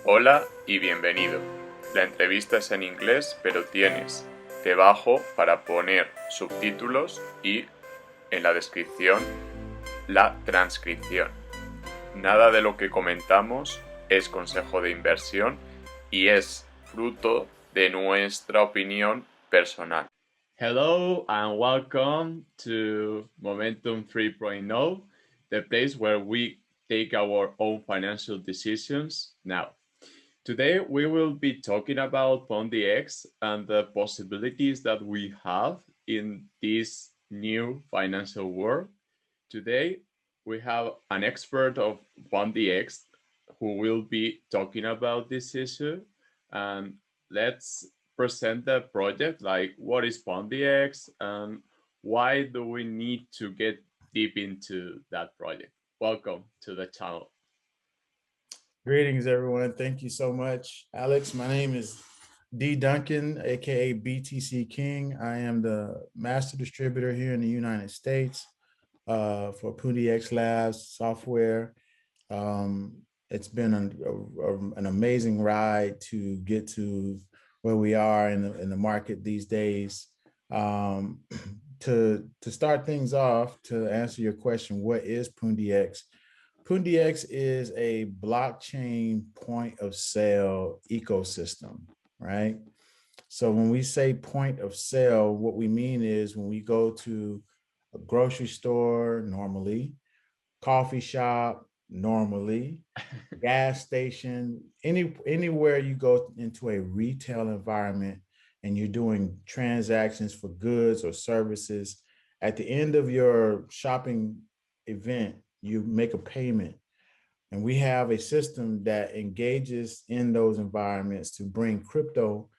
Hola y bienvenido. La entrevista es en inglés, pero tienes debajo para poner subtítulos y en la descripción la transcripción. Nada de lo que comentamos es consejo de inversión y es fruto de nuestra opinión personal. Hello and welcome to Momentum 3.0, the place where we take our own financial decisions now. Today, we will be talking about PundiX and the possibilities that we have in this new financial world. Today, we have an expert of PundiX who will be talking about this issue. And let's present the project, like what is PundiX and why do we need to get deep into that project? Welcome to the channel. Greetings, everyone. Thank you so much, Alex. My name is D. Duncan, aka BTC King. I am the master distributor here in the United States for PundiX Labs software. It's been an amazing ride to get to where we are in the market these days. To start things off, to answer your question, what is PundiX? PundiX is a blockchain point of sale ecosystem, right? So when we say point of sale, what we mean is when we go to a grocery store normally, coffee shop normally, gas station, anywhere you go into a retail environment and you're doing transactions for goods or services, at the end of your shopping event, you make a payment. And we have a system that engages in those environments to bring crypto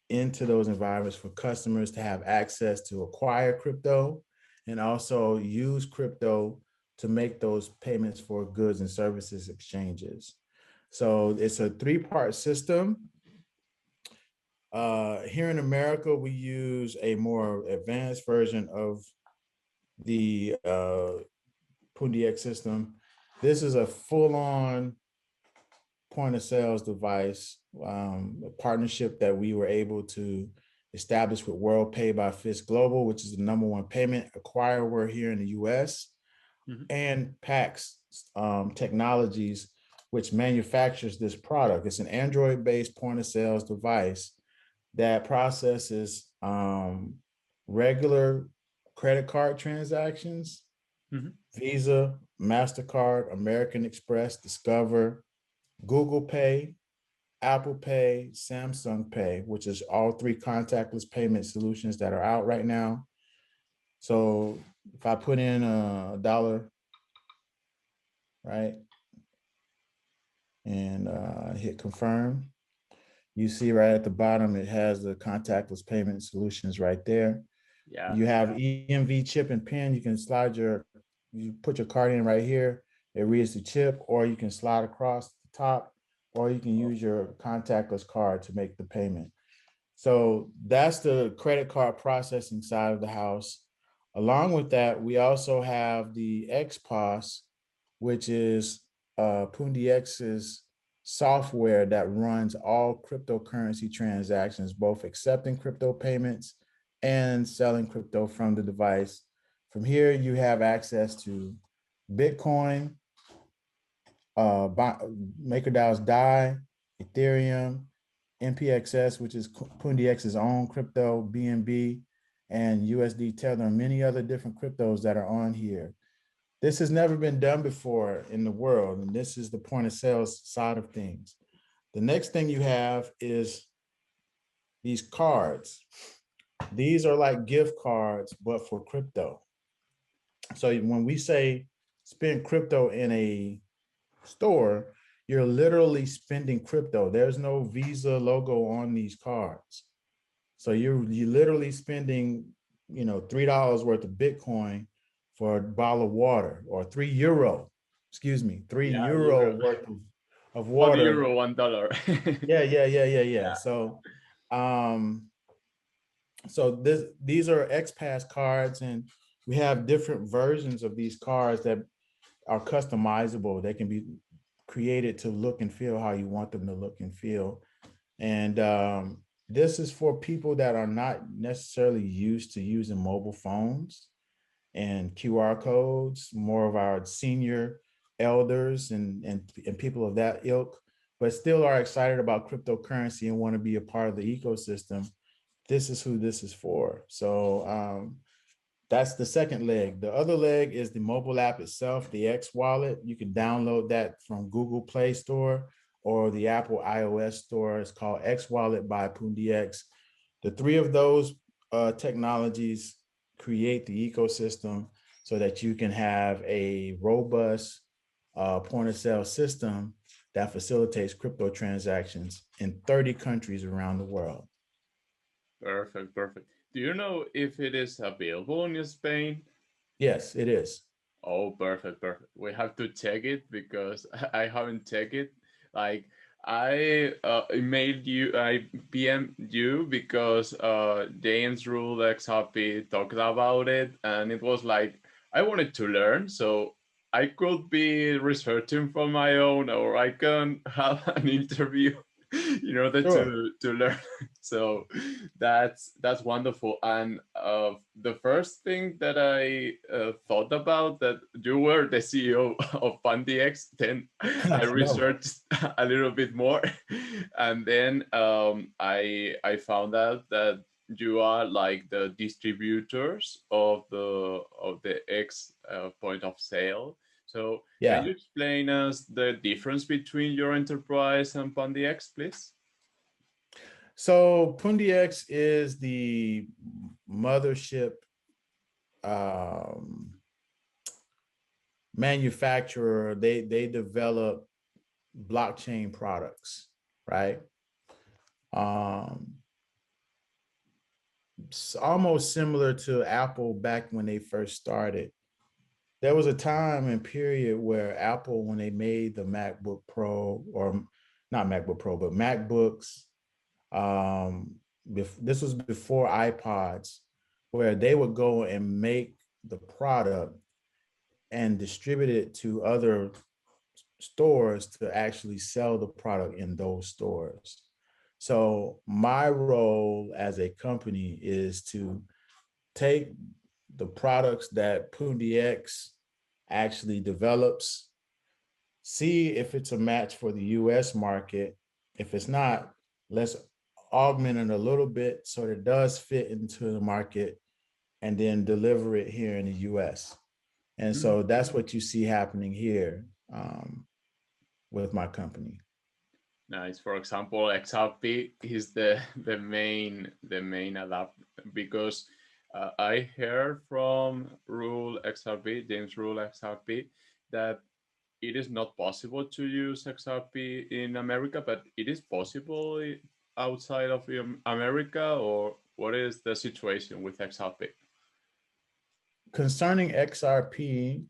into those environments for customers to have access to acquire crypto and also use crypto to make those payments for goods and services exchanges. So it's a three-part system. Here in America, we use a more advanced version of the PundiX system. This is a full-on point of sales device, a partnership that we were able to establish with WorldPay by Fisk Global, which is the #1 payment acquirer here in the US, and PAX Technologies, which manufactures this product. It's an Android-based point of sales device that processes regular credit card transactions, Visa, MasterCard, American Express, Discover, Google Pay, Apple Pay, Samsung Pay, which is all three contactless payment solutions that are out right now. So if I put in $1, right, and hit confirm, you see right at the bottom, it has the contactless payment solutions right there. Yeah. You have EMV chip and pin. You can you put your card in right here. It reads the chip, or you can slide across the top, or you can use your contactless card to make the payment. So that's the credit card processing side of the house. Along with that, we also have the XPOS, which is PundiX's software that runs all cryptocurrency transactions, both accepting crypto payments and selling crypto from the device. From here, you have access to Bitcoin, MakerDAO's DAI, Ethereum, NPXS, which is PundiX's own crypto, BNB, and USD Tether, and many other different cryptos that are on here. This has never been done before in the world, and this is the point of sales side of things. The next thing you have is these cards. These are like gift cards, but for crypto. So when we say spend crypto in a store, you're literally spending crypto. There's no Visa logo on these cards. So you're literally spending, $3 worth of Bitcoin for a bottle of water, or €3, €3 worth of water. €1, $1. Yeah. So these are XPass cards, and we have different versions of these cards that are customizable. They can be created to look and feel how you want them to look and feel. And this is for people that are not necessarily used to using mobile phones and QR codes, more of our senior elders and people of that ilk, but still are excited about cryptocurrency and want to be a part of the ecosystem. This is who this is for. So that's the second leg. The other leg is the mobile app itself, the X Wallet. You can download that from Google Play Store or the Apple iOS store. It's called X Wallet by PundiX. The three of those technologies create the ecosystem so that you can have a robust point of sale system that facilitates crypto transactions in 30 countries around the world. Perfect, perfect. Do you know if it is available in Spain? Yes, it is. Oh, perfect, perfect. We have to check it because I haven't checked it. Like I emailed you, I PM'd you because James Rule XRP talked about it, and it was like I wanted to learn, so I could be researching for my own, or I can have an interview in order Sure. to learn. So that's wonderful. And the first thing that I thought about that you were the CEO of PundiX, then I No. researched a little bit more, and then I found out that you are like the distributors of the X point of sale. So can Yeah. you explain us the difference between your enterprise and PundiX, please? So PundiX is the mothership manufacturer. They develop blockchain products, right? It's almost similar to Apple back when they first started. There was a time and period where Apple, when they made the MacBook Pro, or not MacBook Pro, but MacBooks, this was before iPods, where they would go and make the product and distribute it to other stores to actually sell the product in those stores. So my role as a company is to take the products that PundiX actually develops, see if it's a match for the US market. If it's not, let's augment it a little bit so that it does fit into the market, and then deliver it here in the US. And so that's what you see happening here with my company. Nice. For example, XRP is the main adapt because I heard from James Rule XRP, that it is not possible to use XRP in America, but it is possible outside of America, or what is the situation with XRP? Concerning XRP,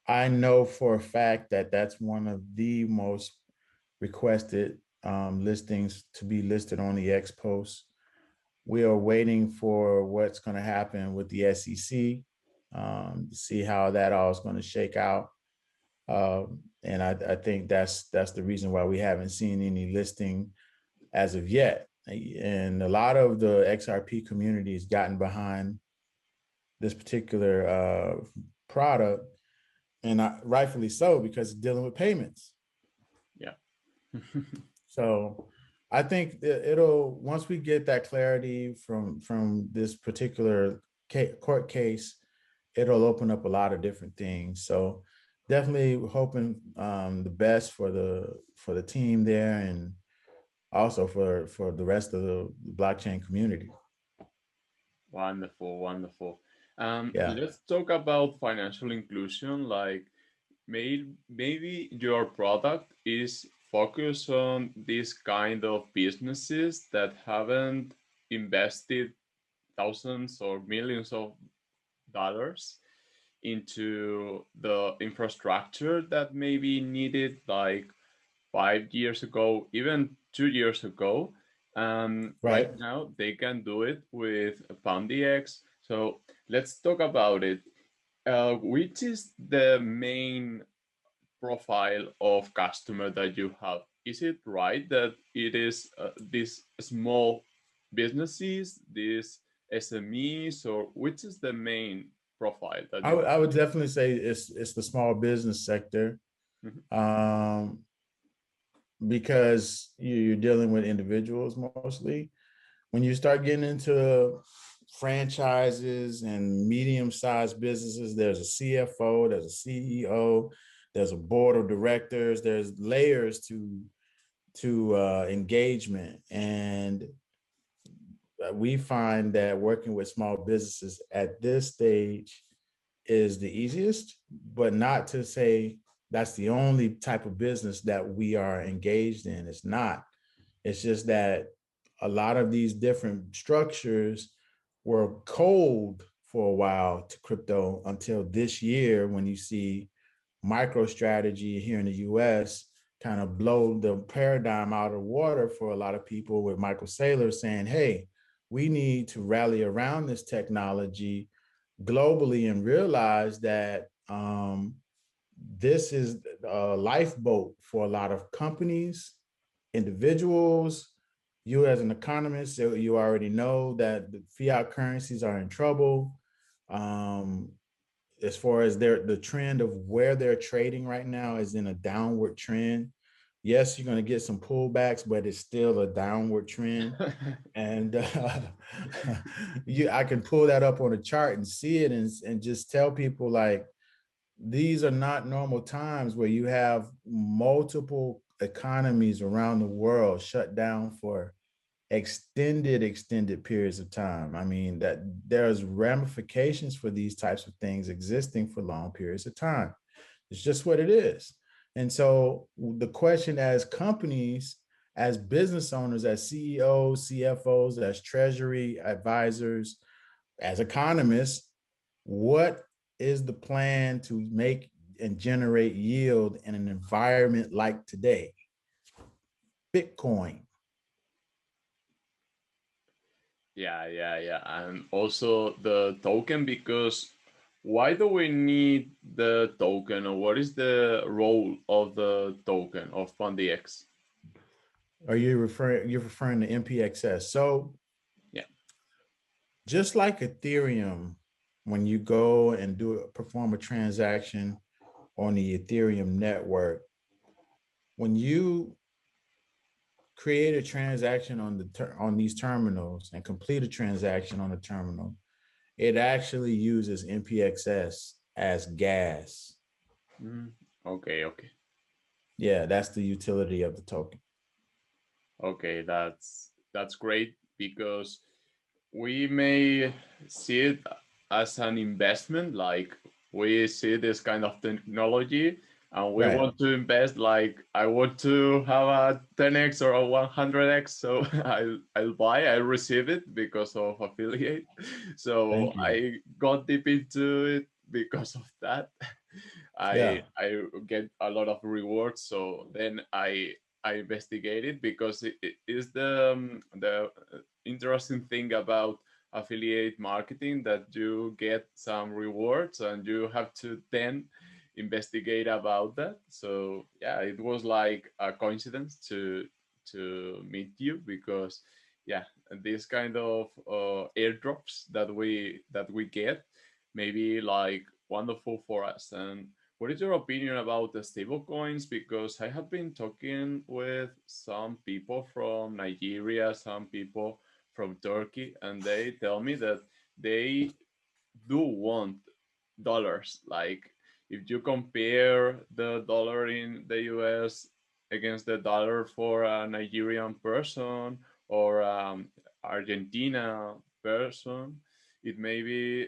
I know for a fact that that's one of the most requested listings to be listed on the X post. We are waiting for what's going to happen with the SEC, to see how that all is going to shake out. And I think that's the reason why we haven't seen any listing as of yet. And a lot of the XRP community has gotten behind this particular product, and rightfully so, because it's dealing with payments. Yeah. So I think it'll, once we get that clarity from this particular court case, it'll open up a lot of different things. So definitely hoping the best for the team there, and also for the rest of the blockchain community. Wonderful, wonderful. Yeah. Let's talk about financial inclusion. Like maybe your product is focused on this kind of businesses that haven't invested thousands or millions of dollars into the infrastructure that maybe needed like 5 years ago, even 2 years ago. Right. Right now, they can do it with PundiX. So let's talk about it. Which is the main profile of customer that you have? Is it right that it is these small businesses, these SMEs, or which is the main profile that you I would definitely say it's the small business sector, because you're dealing with individuals mostly. When you start getting into franchises and medium-sized businesses, there's a CFO, there's a CEO, there's a board of directors, there's layers to engagement. And we find that working with small businesses at this stage is the easiest, but not to say that's the only type of business that we are engaged in. It's not. It's just that a lot of these different structures were cold for a while to crypto until this year, when you see MicroStrategy here in the US kind of blow the paradigm out of the water for a lot of people, with Michael Saylor saying, hey, we need to rally around this technology globally and realize that this is a lifeboat for a lot of companies, individuals. You as an economist, so you already know that the fiat currencies are in trouble. As far as the trend of where they're trading right now is in a downward trend. Yes, you're going to get some pullbacks, but it's still a downward trend. And I can pull that up on a chart and see it, and just tell people, like, these are not normal times where you have multiple economies around the world shut down for extended periods of time. I mean, that there's ramifications for these types of things existing for long periods of time. It's just what it is. And so the question, as companies, as business owners, as CEOs, CFOs, as treasury advisors, as economists, what is the plan to make and generate yield in an environment like today? Bitcoin. Yeah. And also the token, because why do we need the token, or what is the role of the token of PundiX? Are you referring? You're referring to MPXS. So, yeah, just like Ethereum, when you go and perform a transaction on the Ethereum network, when you create a transaction on these terminals and complete a transaction on a terminal, it actually uses MPXS as gas. Okay. Yeah, that's the utility of the token. Okay, that's great, because we may see it as an investment, like we see this kind of technology and we want to invest, like I want to have a 10x or a 100x, so I'll buy, I receive it because of affiliate. So I got deep into it because of that. I get a lot of rewards, so then I investigated, because it is the interesting thing about affiliate marketing, that you get some rewards and you have to then investigate about that. So yeah, it was like a coincidence to meet you, because yeah, this kind of airdrops that we get may be like wonderful for us. And what is your opinion about the stable coins? Because I have been talking with some people from Nigeria, some people from Turkey, and they tell me that they do want dollars. Like if you compare the dollar in the US against the dollar for a Nigerian person or Argentina person, it may be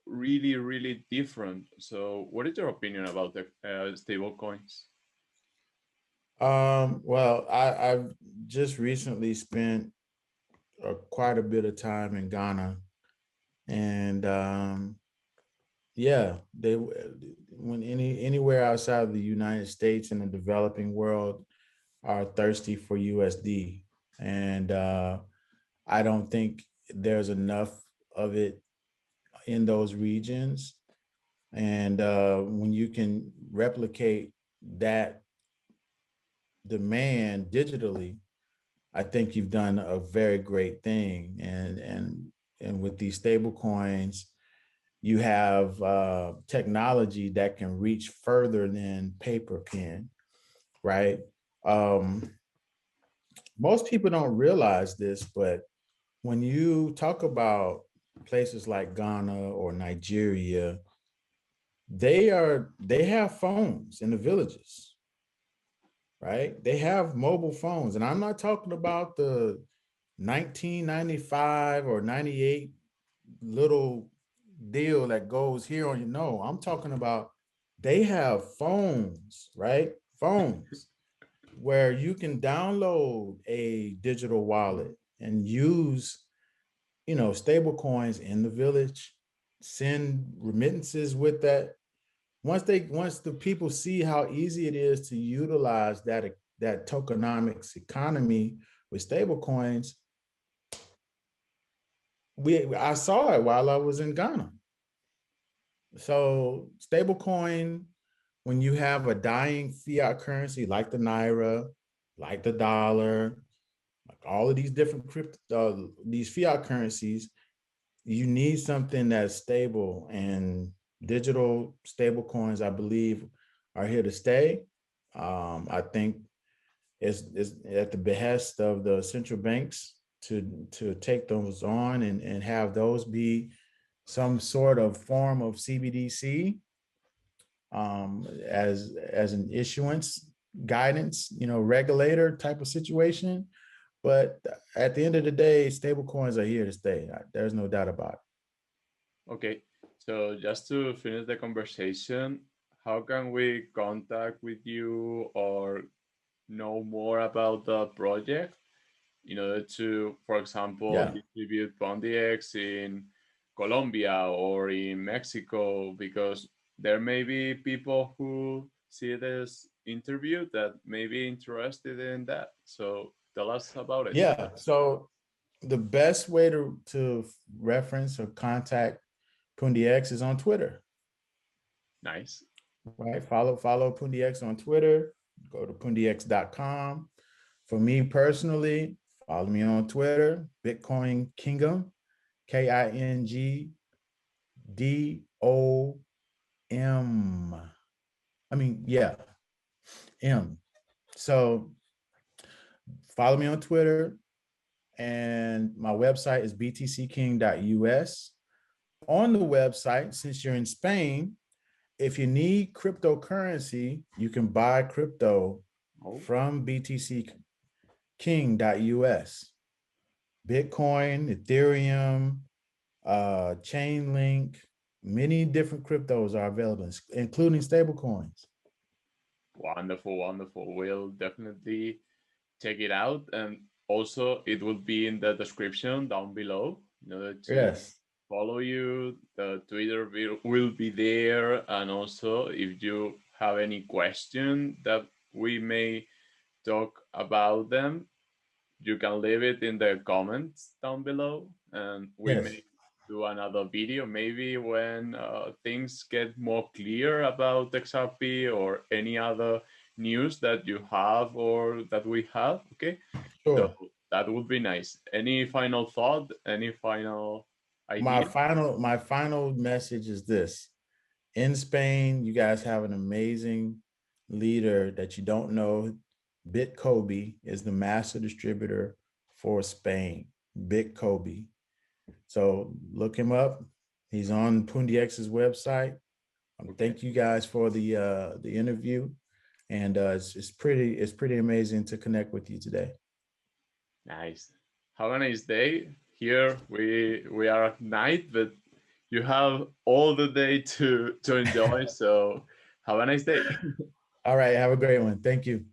really different. So what is your opinion about the stable coins? Well, I've just recently spent quite a bit of time in Ghana, and yeah, when anywhere outside of the United States and the developing world are thirsty for USD, and I don't think there's enough of it in those regions. And when you can replicate that demand digitally, I think you've done a very great thing. And with these stable coins, you have technology that can reach further than paper can, right? Most people don't realize this, but when you talk about places like Ghana or Nigeria, they have phones in the villages, right? They have mobile phones. And I'm not talking about the 1995 or 98 little deal that goes here on your, no, I'm talking about they have phones, right? Phones where you can download a digital wallet and use, stable coins in the village, send remittances with that. Once the people see how easy it is to utilize that tokenomics economy with stable coins, I saw it while I was in Ghana. So stablecoin, when you have a dying fiat currency like the naira, like the dollar, like all of these different these fiat currencies, you need something that's stable, and digital stable coins, I believe, are here to stay. I think it's at the behest of the central banks to take those on and have those be some sort of form of CBDC as an issuance guidance, regulator type of situation. But at the end of the day, stable coins are here to stay. There's no doubt about it. Okay, so just to finish the conversation, how can we contact with you or know more about the project in order to, for example, distribute PundiX in Colombia or in Mexico? Because there may be people who see this interview that may be interested in that. So tell us about it. Yeah. So the best way to reference or contact PundiX is on Twitter. Nice. Right. Follow PundiX on Twitter. Go to PundiX.com. For me personally, follow me on Twitter, Bitcoin Kingdom, KINGDOM. M. So follow me on Twitter, and my website is btcking.us. On the website, since you're in Spain, if you need cryptocurrency, you can buy crypto from btcking.us. Bitcoin, Ethereum, Chainlink, many different cryptos are available, including stablecoins. Wonderful, wonderful. We'll definitely check it out. And also, it will be in the description down below in order to follow you. The Twitter will be there. And also, if you have any question that we may talk about them, you can leave it in the comments down below, and we may do another video maybe when things get more clear about XRP or any other news that you have or that we have. Okay, sure. So that would be nice. Any final thought? Any final idea? My final message is this: in Spain, you guys have an amazing leader that you don't know. BitKobe is the master distributor for Spain. BitKobe. So look him up. He's on PundiX's website. Thank you guys for the interview, and it's pretty amazing to connect with you today. Nice. Have a nice day. Here we are at night, but you have all the day to enjoy. So have a nice day. All right. Have a great one. Thank you.